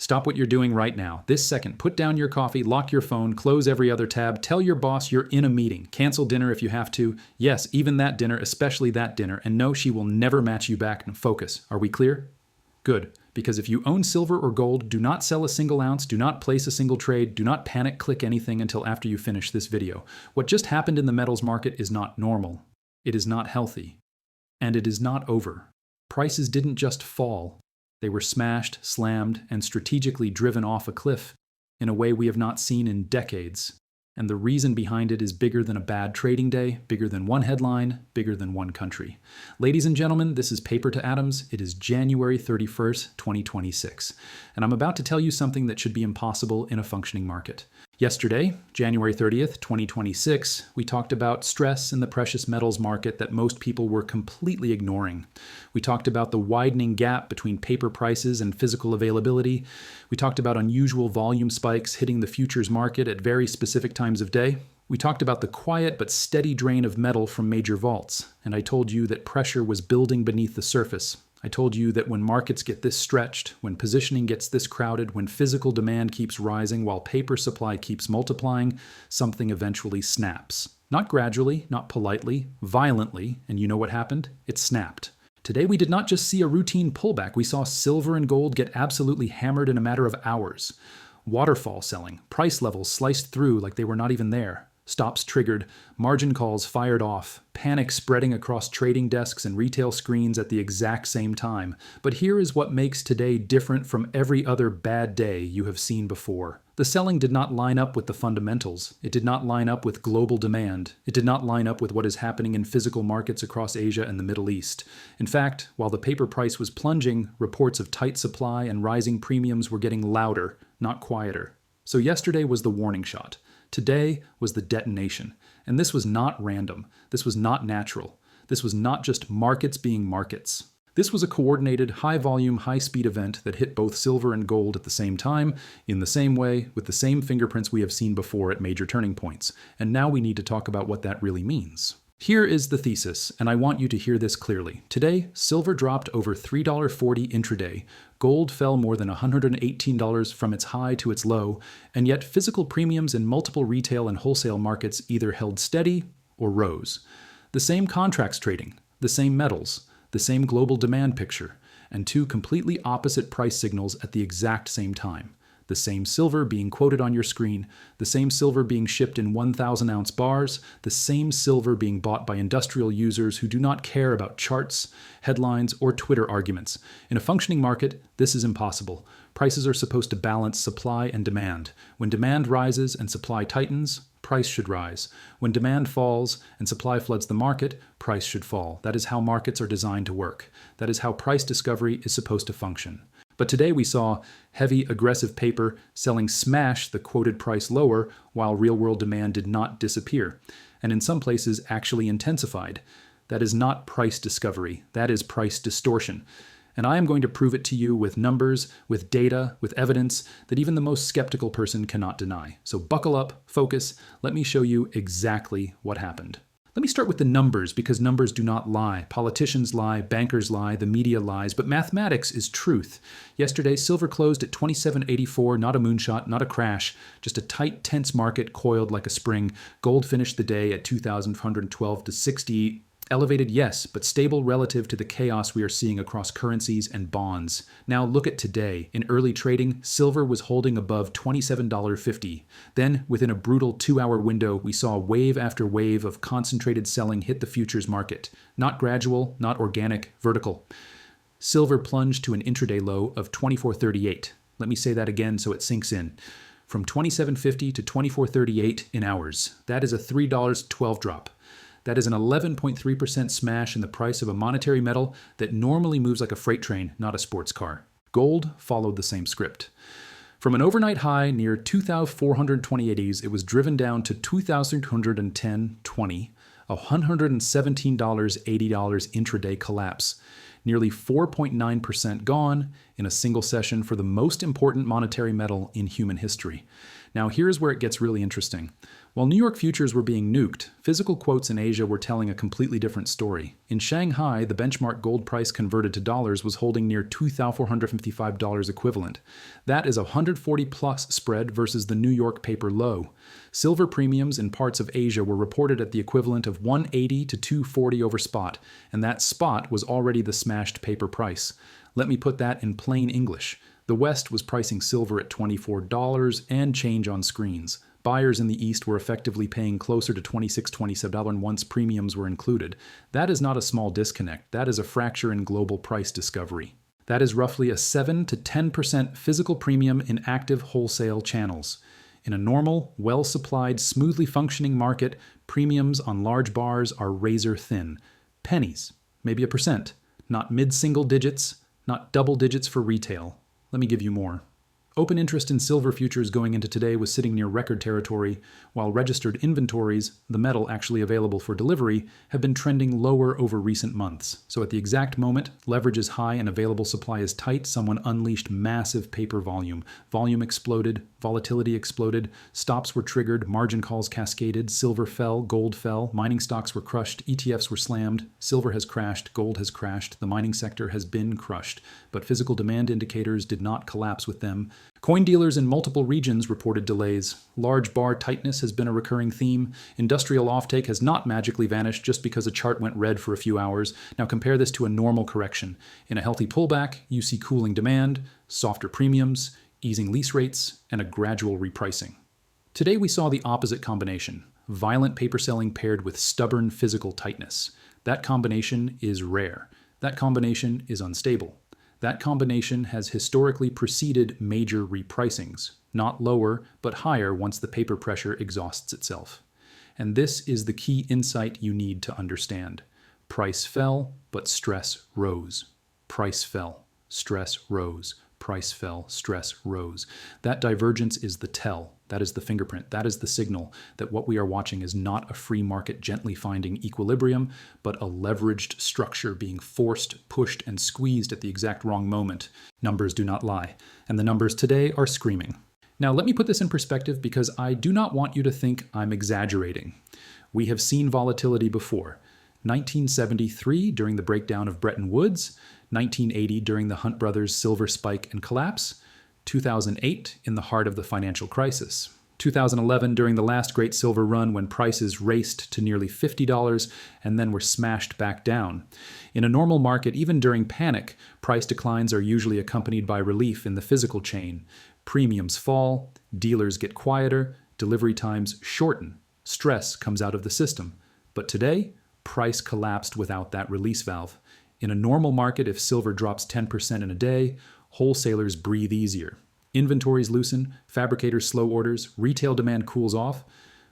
Stop what you're doing right now. This second, put down your coffee, lock your phone, close every other tab, tell your boss you're in a meeting, cancel dinner if you have to. Yes, even that dinner, especially that dinner, and no, she will never match you back. Focus. Are we clear? Good. Because if you own silver or gold, do not sell a single ounce, do not place a single trade, do not panic click anything until after you finish this video. What just happened in the metals market is not normal. It is not healthy. And it is not over. Prices didn't just fall. They were smashed, slammed, and strategically driven off a cliff in a way we have not seen in decades. And the reason behind it is bigger than a bad trading day, bigger than one headline, bigger than one country. Ladies and gentlemen, this is Paper to Atoms. It is January 31st, 2026. And I'm about to tell you something that should be impossible in a functioning market. Yesterday, January 30th, 2026, we talked about stress in the precious metals market that most people were completely ignoring. We talked about the widening gap between paper prices and physical availability. We talked about unusual volume spikes hitting the futures market at very specific times of day. We talked about the quiet but steady drain of metal from major vaults, and I told you that pressure was building beneath the surface. I told you that when markets get this stretched, when positioning gets this crowded, when physical demand keeps rising while paper supply keeps multiplying, something eventually snaps. Not gradually, not politely, violently, and you know what happened? It snapped. Today we did not just see a routine pullback, we saw silver and gold get absolutely hammered in a matter of hours. Waterfall selling, price levels sliced through like they were not even there. Stops triggered, margin calls fired off, panic spreading across trading desks and retail screens at the exact same time. But here is what makes today different from every other bad day you have seen before. The selling did not line up with the fundamentals. It did not line up with global demand. It did not line up with what is happening in physical markets across Asia and the Middle East. In fact, while the paper price was plunging, reports of tight supply and rising premiums were getting louder, not quieter. So yesterday was the warning shot. Today was the detonation. And this was not random. This was not natural. This was not just markets being markets. This was a coordinated, high-volume, high-speed event that hit both silver and gold at the same time, in the same way, with the same fingerprints we have seen before at major turning points. And now we need to talk about what that really means. Here is the thesis, and I want you to hear this clearly. Today, silver dropped over $3.40 intraday, gold fell more than $118 from its high to its low, and yet physical premiums in multiple retail and wholesale markets either held steady or rose. The same contracts trading, the same metals, the same global demand picture, and two completely opposite price signals at the exact same time. The same silver being quoted on your screen, the same silver being shipped in 1,000-ounce bars, the same silver being bought by industrial users who do not care about charts, headlines, or Twitter arguments. In a functioning market, this is impossible. Prices are supposed to balance supply and demand. When demand rises and supply tightens, price should rise. When demand falls and supply floods the market, price should fall. That is how markets are designed to work. That is how price discovery is supposed to function. But today we saw heavy, aggressive paper selling smash the quoted price lower while real-world demand did not disappear, and in some places actually intensified. That is not price discovery. That is price distortion. And I am going to prove it to you with numbers, with data, with evidence that even the most skeptical person cannot deny. So buckle up, focus, let me show you exactly what happened. Let me start with the numbers, because numbers do not lie. Politicians lie, bankers lie, the media lies, but mathematics is truth. Yesterday, silver closed at $27.84, not a moonshot, not a crash, just a tight, tense market coiled like a spring. Gold finished the day at $2,112 to $60. Elevated, yes, but stable relative to the chaos we are seeing across currencies and bonds. Now look at today. In early trading, silver was holding above $27.50. Then, within a brutal 2-hour window, we saw wave after wave of concentrated selling hit the futures market. Not gradual, not organic, vertical. Silver plunged to an intraday low of $24.38. Let me say that again so it sinks in. From $27.50 to $24.38 in hours. That is a $3.12 drop. That is an 11.3% smash in the price of a monetary metal that normally moves like a freight train, not a sports car. Gold followed the same script. From an overnight high near 2,428s, it was driven down to 2,210.20, a $117.80 intraday collapse. Nearly 4.9% gone in a single session for the most important monetary metal in human history. Now here's where it gets really interesting. While New York futures were being nuked, physical quotes in Asia were telling a completely different story. In Shanghai, the benchmark gold price converted to dollars was holding near $2,455 equivalent. That is a 140-plus spread versus the New York paper low. Silver premiums in parts of Asia were reported at the equivalent of 180 to 240 over spot, and that spot was already the smashed paper price. Let me put that in plain English. The West was pricing silver at $24 and change on screens. Buyers in the East were effectively paying closer to $26, $27 once premiums were included. That is not a small disconnect. That is a fracture in global price discovery. That is roughly a 7 to 10% physical premium in active wholesale channels. In a normal, well-supplied, smoothly functioning market, premiums on large bars are razor thin. Pennies, maybe a percent, not mid-single digits, not double digits for retail. Let me give you more. Open interest in silver futures going into today was sitting near record territory, while registered inventories, the metal actually available for delivery, have been trending lower over recent months. So at the exact moment, leverage is high and available supply is tight, someone unleashed massive paper volume. Volume exploded, volatility exploded, stops were triggered, margin calls cascaded, silver fell, gold fell, mining stocks were crushed, ETFs were slammed, silver has crashed, gold has crashed, the mining sector has been crushed, but physical demand indicators did not collapse with them. Coin dealers in multiple regions reported delays. Large bar tightness has been a recurring theme. Industrial offtake has not magically vanished just because a chart went red for a few hours. Now compare this to a normal correction. In a healthy pullback, you see cooling demand, softer premiums, easing lease rates, and a gradual repricing. Today we saw the opposite combination. Violent paper selling paired with stubborn physical tightness. That combination is rare. That combination is unstable. That combination has historically preceded major repricings, not lower, but higher once the paper pressure exhausts itself. And this is the key insight you need to understand. Price fell, but stress rose. Price fell, stress rose. Price fell, stress rose. That divergence is the tell. That is the fingerprint. That is the signal that what we are watching is not a free market gently finding equilibrium, but a leveraged structure being forced, pushed, and squeezed at the exact wrong moment. Numbers do not lie, and the numbers today are screaming. Now, let me put this in perspective because I do not want you to think I'm exaggerating. We have seen volatility before. 1973 during the breakdown of Bretton Woods, 1980 during the Hunt brothers' silver spike and collapse, 2008 in the heart of the financial crisis, 2011 during the last great silver run when prices raced to nearly $50 and then were smashed back down. In a normal market, even during panic, price declines are usually accompanied by relief in the physical chain. Premiums fall, dealers get quieter, delivery times shorten, stress comes out of the system. But today, price collapsed without that release valve. In a normal market, if silver drops 10% in a day, wholesalers breathe easier. Inventories loosen, fabricators slow orders, retail demand cools off.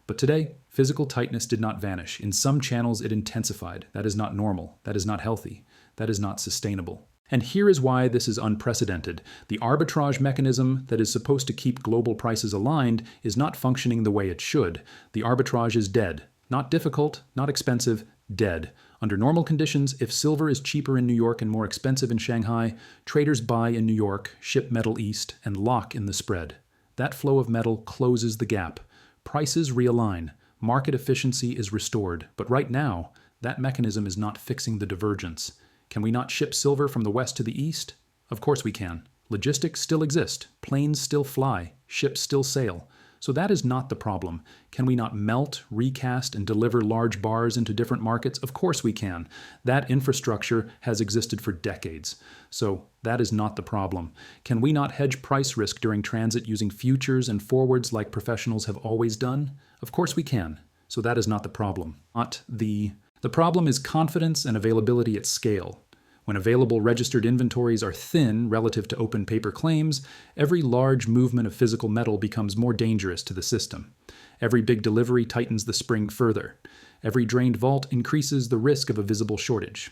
But today, physical tightness did not vanish. In some channels, it intensified. That is not normal. That is not healthy. That is not sustainable. And here is why this is unprecedented. The arbitrage mechanism that is supposed to keep global prices aligned is not functioning the way it should. The arbitrage is dead. Not difficult, not expensive, dead. Under normal conditions, if silver is cheaper in New York and more expensive in Shanghai, traders buy in New York, ship metal east, and lock in the spread. That flow of metal closes the gap. Prices realign. Market efficiency is restored. But right now, that mechanism is not fixing the divergence. Can we not ship silver from the west to the east? Of course we can. Logistics still exist. Planes still fly. Ships still sail. So that is not the problem. Can we not melt, recast, and deliver large bars into different markets? Of course we can. That infrastructure has existed for decades. So that is not the problem. Can we not hedge price risk during transit using futures and forwards like professionals have always done? Of course we can. So that is not the problem. The problem is confidence and availability at scale. When available registered inventories are thin relative to open paper claims, every large movement of physical metal becomes more dangerous to the system. Every big delivery tightens the spring further. Every drained vault increases the risk of a visible shortage.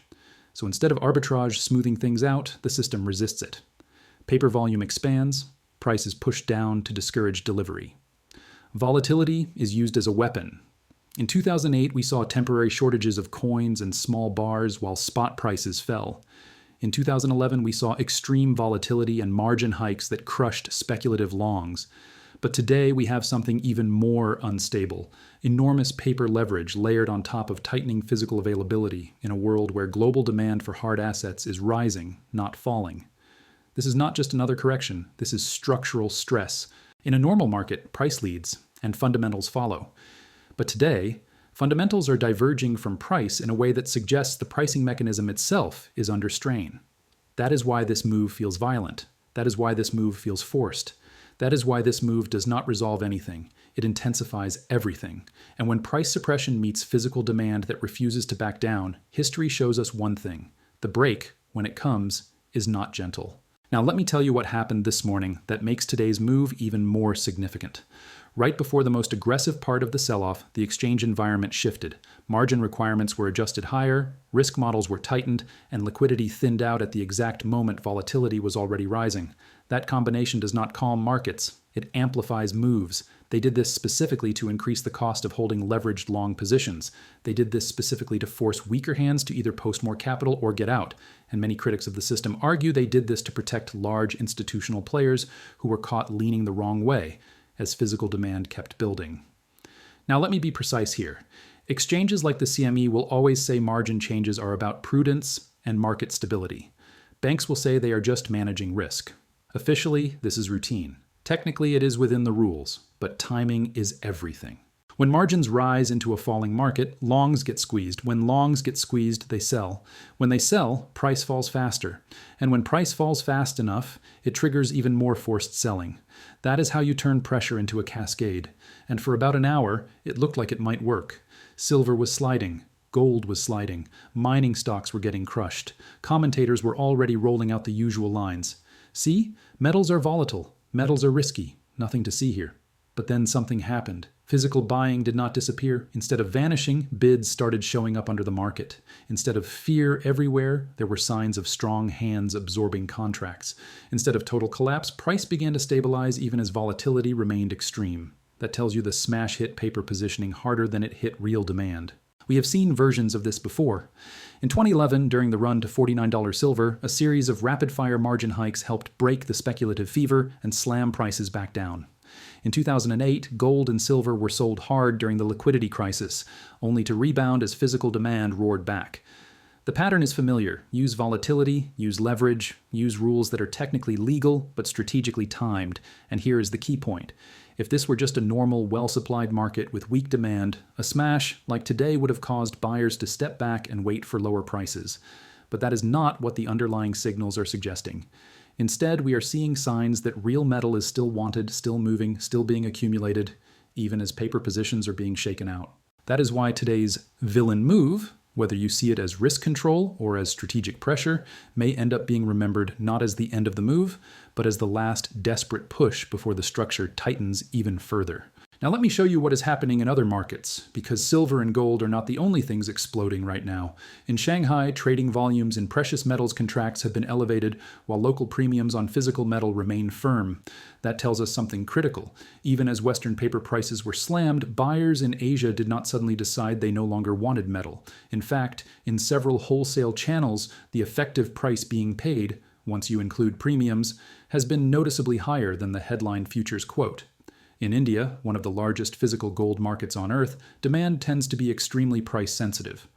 So instead of arbitrage smoothing things out, the system resists it. Paper volume expands, prices push down to discourage delivery. Volatility is used as a weapon. In 2008, we saw temporary shortages of coins and small bars while spot prices fell. In 2011, we saw extreme volatility and margin hikes that crushed speculative longs. But today we have something even more unstable: enormous paper leverage layered on top of tightening physical availability in a world where global demand for hard assets is rising, not falling. This is not just another correction, this is structural stress. In a normal market, price leads and fundamentals follow. But today, fundamentals are diverging from price in a way that suggests the pricing mechanism itself is under strain. That is why this move feels violent. That is why this move feels forced. That is why this move does not resolve anything. It intensifies everything. And when price suppression meets physical demand that refuses to back down, history shows us one thing: the break, when it comes, is not gentle. Now let me tell you what happened this morning that makes today's move even more significant. Right before the most aggressive part of the sell-off, the exchange environment shifted. Margin requirements were adjusted higher, risk models were tightened, and liquidity thinned out at the exact moment volatility was already rising. That combination does not calm markets. It amplifies moves. They did this specifically to increase the cost of holding leveraged long positions. They did this specifically to force weaker hands to either post more capital or get out. And many critics of the system argue they did this to protect large institutional players who were caught leaning the wrong way as physical demand kept building. Now let me be precise here. Exchanges like the CME will always say margin changes are about prudence and market stability. Banks will say they are just managing risk. Officially, this is routine. Technically, it is within the rules, but timing is everything. When margins rise into a falling market, longs get squeezed. When longs get squeezed, they sell. When they sell, price falls faster. And when price falls fast enough, it triggers even more forced selling. That is how you turn pressure into a cascade. And for about an hour, it looked like it might work. Silver was sliding. Gold was sliding. Mining stocks were getting crushed. Commentators were already rolling out the usual lines. See? Metals are volatile. Metals are risky. Nothing to see here. But then something happened. Physical buying did not disappear. Instead of vanishing, bids started showing up under the market. Instead of fear everywhere, there were signs of strong hands absorbing contracts. Instead of total collapse, price began to stabilize even as volatility remained extreme. That tells you the smash hit paper positioning harder than it hit real demand. We have seen versions of this before. In 2011, during the run to $49 silver, a series of rapid-fire margin hikes helped break the speculative fever and slam prices back down. In 2008, gold and silver were sold hard during the liquidity crisis, only to rebound as physical demand roared back. The pattern is familiar. Use volatility, use leverage, use rules that are technically legal but strategically timed. And here is the key point. If this were just a normal, well-supplied market with weak demand, a smash like today would have caused buyers to step back and wait for lower prices. But that is not what the underlying signals are suggesting. Instead, we are seeing signs that real metal is still wanted, still moving, still being accumulated, even as paper positions are being shaken out. That is why today's villain move, whether you see it as risk control or as strategic pressure, may end up being remembered not as the end of the move, but as the last desperate push before the structure tightens even further. Now let me show you what is happening in other markets, because silver and gold are not the only things exploding right now. In Shanghai, trading volumes in precious metals contracts have been elevated, while local premiums on physical metal remain firm. That tells us something critical. Even as Western paper prices were slammed, buyers in Asia did not suddenly decide they no longer wanted metal. In fact, in several wholesale channels, the effective price being paid, once you include premiums, has been noticeably higher than the headline futures quote. In India, one of the largest physical gold markets on Earth, demand tends to be extremely price sensitive.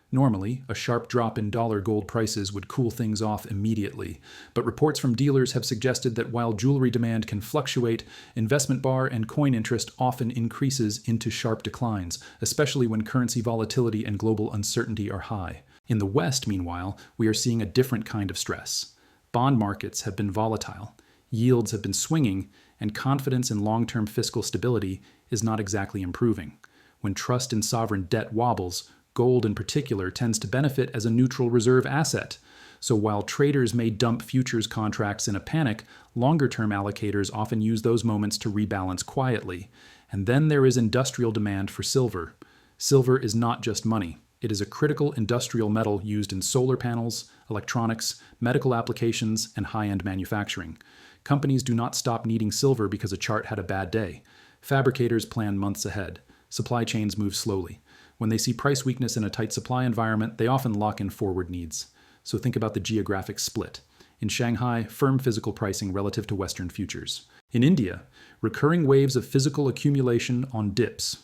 Normally, a sharp drop in dollar gold prices would cool things off immediately, but reports from dealers have suggested that while jewelry demand can fluctuate, investment bar and coin interest often increases into sharp declines, especially when currency volatility and global uncertainty are high. In the West, meanwhile, we are seeing a different kind of stress. Bond markets have been volatile, yields have been swinging, and confidence in long-term fiscal stability is not exactly improving. When trust in sovereign debt wobbles, gold in particular tends to benefit as a neutral reserve asset. So while traders may dump futures contracts in a panic, longer-term allocators often use those moments to rebalance quietly. And then there is industrial demand for silver. Silver is not just money. It is a critical industrial metal used in solar panels, electronics, medical applications, and high-end manufacturing. Companies do not stop needing silver because a chart had a bad day. Fabricators plan months ahead. Supply chains move slowly. When they see price weakness in a tight supply environment, they often lock in forward needs. So think about the geographic split. In Shanghai, firm physical pricing relative to Western futures. In India, recurring waves of physical accumulation on dips.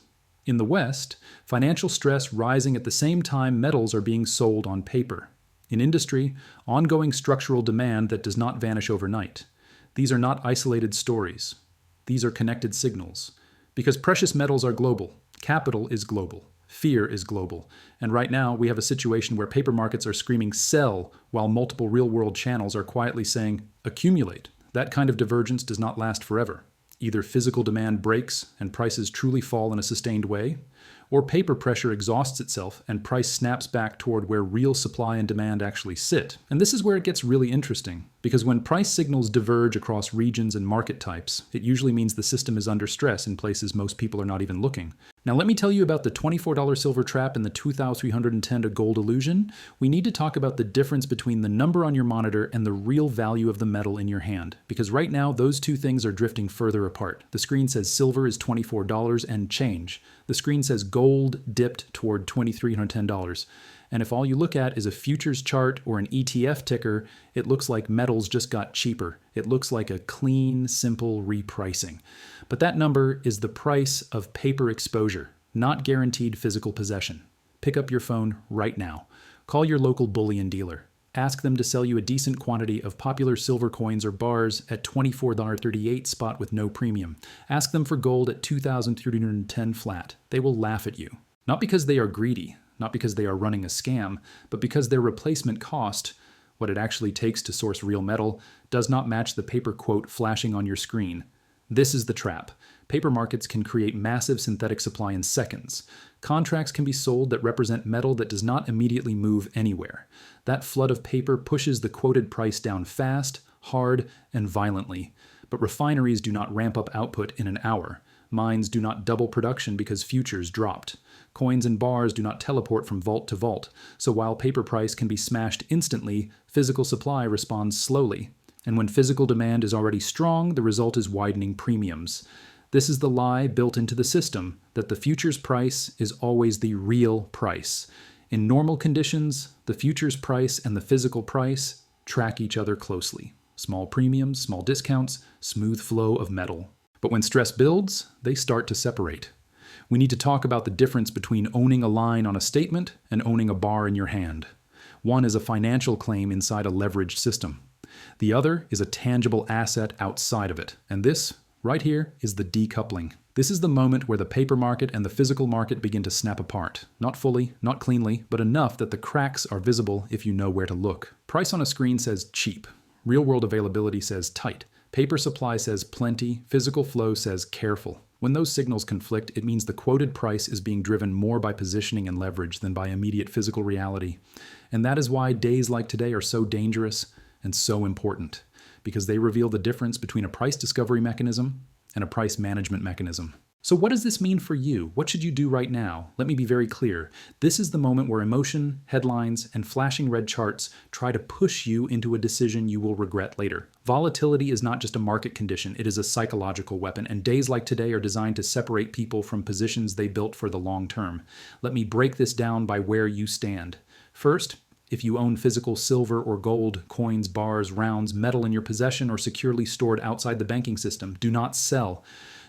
In the West, financial stress rising at the same time metals are being sold on paper. In industry, ongoing structural demand that does not vanish overnight. These are not isolated stories. These are connected signals. Because precious metals are global, capital is global, fear is global, and right now we have a situation where paper markets are screaming sell while multiple real-world channels are quietly saying accumulate. That kind of divergence does not last forever. Either physical demand breaks and prices truly fall in a sustained way, or paper pressure exhausts itself and price snaps back toward where real supply and demand actually sit. And this is where it gets really interesting, because when price signals diverge across regions and market types, it usually means the system is under stress in places most people are not even looking. Now let me tell you about the $24 silver trap and the 2,310 gold illusion. We need to talk about the difference between the number on your monitor and the real value of the metal in your hand, because right now those two things are drifting further apart. The screen says silver is $24 and change. The screen says gold dipped toward $2,310. And if all you look at is a futures chart or an ETF ticker, it looks like metals just got cheaper. It looks like a clean, simple repricing. But that number is the price of paper exposure, not guaranteed physical possession. Pick up your phone right now. Call your local bullion dealer. Ask them to sell you a decent quantity of popular silver coins or bars at $24.38 spot with no premium. Ask them for gold at $2,310 flat. They will laugh at you. Not because they are greedy, not because they are running a scam, but because their replacement cost, what it actually takes to source real metal, does not match the paper quote flashing on your screen. This is the trap. Paper markets can create massive synthetic supply in seconds. Contracts can be sold that represent metal that does not immediately move anywhere. That flood of paper pushes the quoted price down fast, hard, and violently. But refineries do not ramp up output in an hour. Mines do not double production because futures dropped. Coins and bars do not teleport from vault to vault. So while paper price can be smashed instantly, physical supply responds slowly. And when physical demand is already strong, the result is widening premiums. This is the lie built into the system, that the futures price is always the real price. In normal conditions, the futures price and the physical price track each other closely. Small premiums, small discounts, smooth flow of metal. But when stress builds, they start to separate. We need to talk about the difference between owning a line on a statement and owning a bar in your hand. One is a financial claim inside a leveraged system. The other is a tangible asset outside of it. And this, right here, is the decoupling. This is the moment where the paper market and the physical market begin to snap apart. Not fully, not cleanly, but enough that the cracks are visible if you know where to look. Price on a screen says cheap. Real-world availability says tight. Paper supply says plenty. Physical flow says careful. When those signals conflict, it means the quoted price is being driven more by positioning and leverage than by immediate physical reality. And that is why days like today are so dangerous and so important, because they reveal the difference between a price discovery mechanism and a price management mechanism. So what does this mean for you? What should you do right now? Let me be very clear. This is the moment where emotion, headlines, and flashing red charts try to push you into a decision you will regret later. Volatility is not just a market condition, it is a psychological weapon, and days like today are designed to separate people from positions they built for the long term. Let me break this down by where you stand. First, if you own physical silver or gold, coins, bars, rounds, metal in your possession or securely stored outside the banking system, do not sell.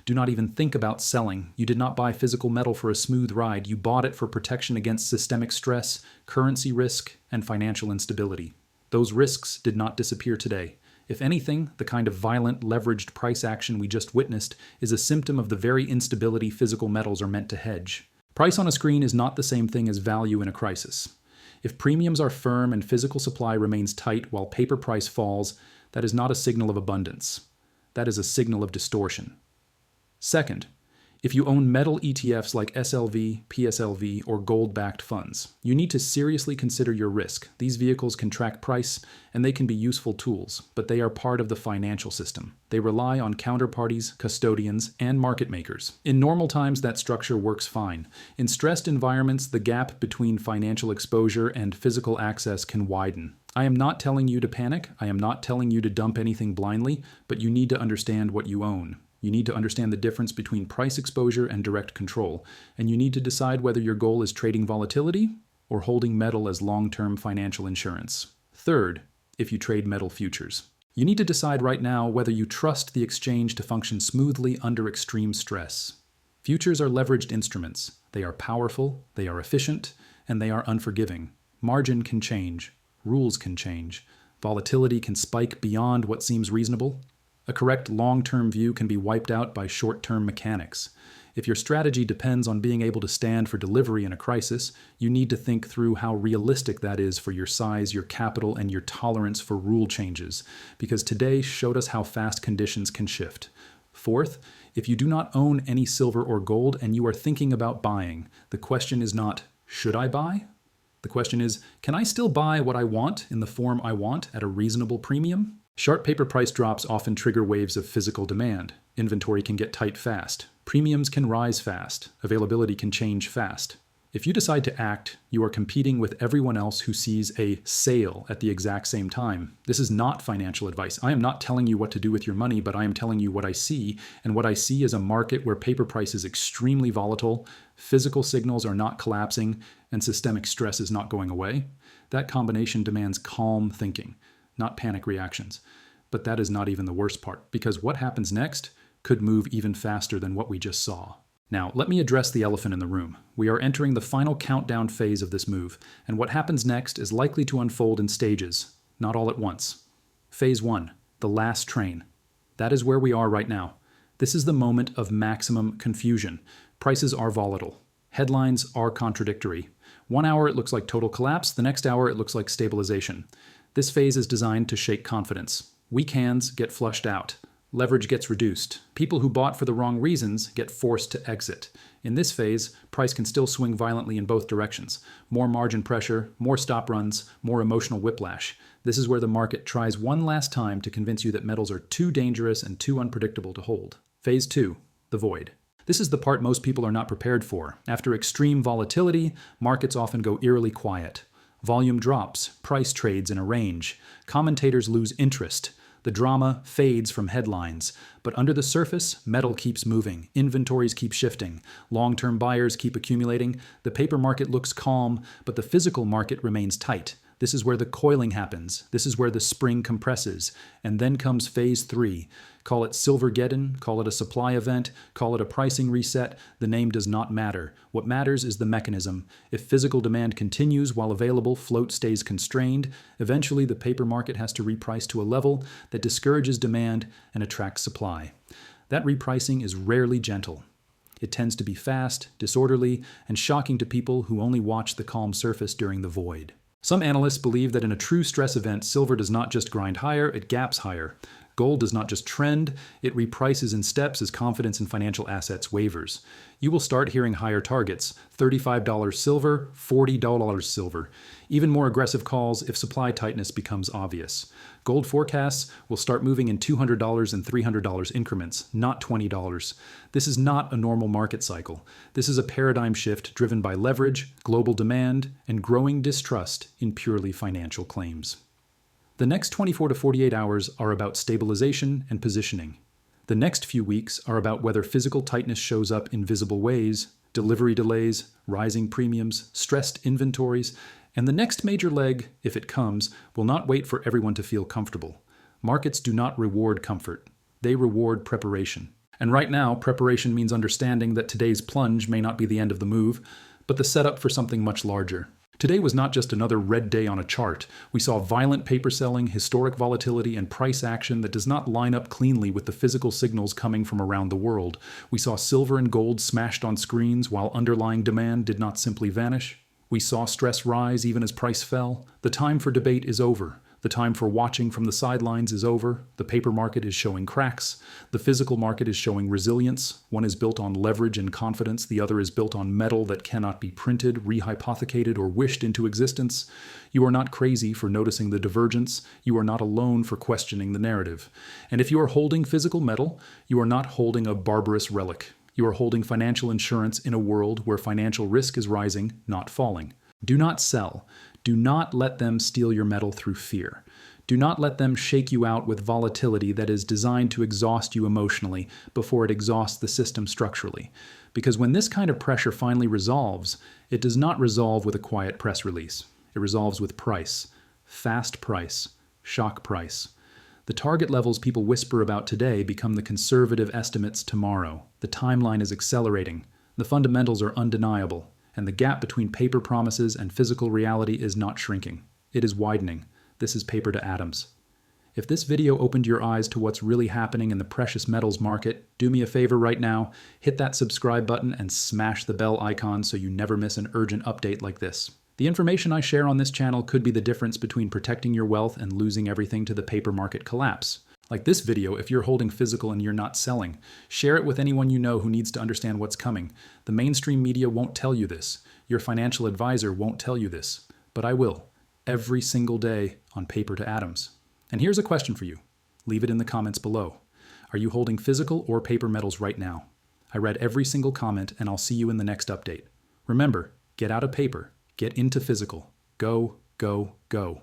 Do not even think about selling. You did not buy physical metal for a smooth ride. You bought it for protection against systemic stress, currency risk, and financial instability. Those risks did not disappear today. If anything, the kind of violent, leveraged price action we just witnessed is a symptom of the very instability physical metals are meant to hedge. Price on a screen is not the same thing as value in a crisis. If premiums are firm and physical supply remains tight while paper price falls, that is not a signal of abundance. That is a signal of distortion. Second, if you own metal ETFs like SLV, PSLV, or gold-backed funds, you need to seriously consider your risk. These vehicles can track price, and they can be useful tools, but they are part of the financial system. They rely on counterparties, custodians, and market makers. In normal times, that structure works fine. In stressed environments, the gap between financial exposure and physical access can widen. I am not telling you to panic. I am not telling you to dump anything blindly, but you need to understand what you own. You need to understand the difference between price exposure and direct control, and you need to decide whether your goal is trading volatility or holding metal as long-term financial insurance. Third, if you trade metal futures. You need to decide right now whether you trust the exchange to function smoothly under extreme stress. Futures are leveraged instruments. They are powerful, they are efficient, and they are unforgiving. Margin can change. Rules can change. Volatility can spike beyond what seems reasonable. A correct long-term view can be wiped out by short-term mechanics. If your strategy depends on being able to stand for delivery in a crisis, you need to think through how realistic that is for your size, your capital, and your tolerance for rule changes, because today showed us how fast conditions can shift. Fourth, if you do not own any silver or gold and you are thinking about buying, the question is not, should I buy? The question is, can I still buy what I want in the form I want at a reasonable premium? Sharp paper price drops often trigger waves of physical demand. Inventory can get tight fast. Premiums can rise fast. Availability can change fast. If you decide to act, you are competing with everyone else who sees a sale at the exact same time. This is not financial advice. I am not telling you what to do with your money, but I am telling you what I see. And what I see is a market where paper price is extremely volatile, physical signals are not collapsing, and systemic stress is not going away. That combination demands calm thinking, not panic reactions. But that is not even the worst part, because what happens next could move even faster than what we just saw. Now, let me address the elephant in the room. We are entering the final countdown phase of this move, and what happens next is likely to unfold in stages, not all at once. Phase 1, the last train. That is where we are right now. This is the moment of maximum confusion. Prices are volatile. Headlines are contradictory. 1 hour it looks like total collapse, the next hour it looks like stabilization. This phase is designed to shake confidence. Weak hands get flushed out. Leverage gets reduced. People who bought for the wrong reasons get forced to exit. In this phase, price can still swing violently in both directions. More margin pressure, more stop runs, more emotional whiplash. This is where the market tries one last time to convince you that metals are too dangerous and too unpredictable to hold. Phase 2, the void. This is the part most people are not prepared for. After extreme volatility, markets often go eerily quiet. Volume drops, price trades in a range. Commentators lose interest. The drama fades from headlines, but under the surface, metal keeps moving, inventories keep shifting, long-term buyers keep accumulating, the paper market looks calm, but the physical market remains tight. This is where the coiling happens. This is where the spring compresses. And then comes phase 3. Call it Silvergeddon, call it a supply event, call it a pricing reset. The name does not matter. What matters is the mechanism. If physical demand continues while available float stays constrained, eventually the paper market has to reprice to a level that discourages demand and attracts supply. That repricing is rarely gentle. It tends to be fast, disorderly, and shocking to people who only watch the calm surface during the void. Some analysts believe that in a true stress event, silver does not just grind higher, it gaps higher. Gold does not just trend, it reprices in steps as confidence in financial assets wavers. You will start hearing higher targets, $35 silver, $40 silver. Even more aggressive calls if supply tightness becomes obvious. Gold forecasts will start moving in $200 and $300 increments, not $20. This is not a normal market cycle. This is a paradigm shift driven by leverage, global demand, and growing distrust in purely financial claims. The next 24 to 48 hours are about stabilization and positioning. The next few weeks are about whether physical tightness shows up in visible ways, delivery delays, rising premiums, stressed inventories, and the next major leg, if it comes, will not wait for everyone to feel comfortable. Markets do not reward comfort. They reward preparation. And right now, preparation means understanding that today's plunge may not be the end of the move, but the setup for something much larger. Today was not just another red day on a chart. We saw violent paper selling, historic volatility, and price action that does not line up cleanly with the physical signals coming from around the world. We saw silver and gold smashed on screens while underlying demand did not simply vanish. We saw stress rise even as price fell. The time for debate is over. The time for watching from the sidelines is over. The paper market is showing cracks. The physical market is showing resilience. One is built on leverage and confidence. The other is built on metal that cannot be printed, rehypothecated, or wished into existence. You are not crazy for noticing the divergence. You are not alone for questioning the narrative. And if you are holding physical metal, you are not holding a barbarous relic. You are holding financial insurance in a world where financial risk is rising, not falling. Do not sell. Do not let them steal your metal through fear. Do not let them shake you out with volatility that is designed to exhaust you emotionally before it exhausts the system structurally. Because when this kind of pressure finally resolves, it does not resolve with a quiet press release. It resolves with price. Fast price. Shock price. The target levels people whisper about today become the conservative estimates tomorrow. The timeline is accelerating. The fundamentals are undeniable. And the gap between paper promises and physical reality is not shrinking. It is widening. This is Paper to Atoms. If this video opened your eyes to what's really happening in the precious metals market, do me a favor right now, hit that subscribe button and smash the bell icon so you never miss an urgent update like this. The information I share on this channel could be the difference between protecting your wealth and losing everything to the paper market collapse. Like this video, if you're holding physical and you're not selling, share it with anyone you know who needs to understand what's coming. The mainstream media won't tell you this. Your financial advisor won't tell you this. But I will, every single day on Paper to Atoms. And here's a question for you. Leave it in the comments below. Are you holding physical or paper metals right now? I read every single comment, and I'll see you in the next update. Remember, get out of paper, get into physical. Go, go, go.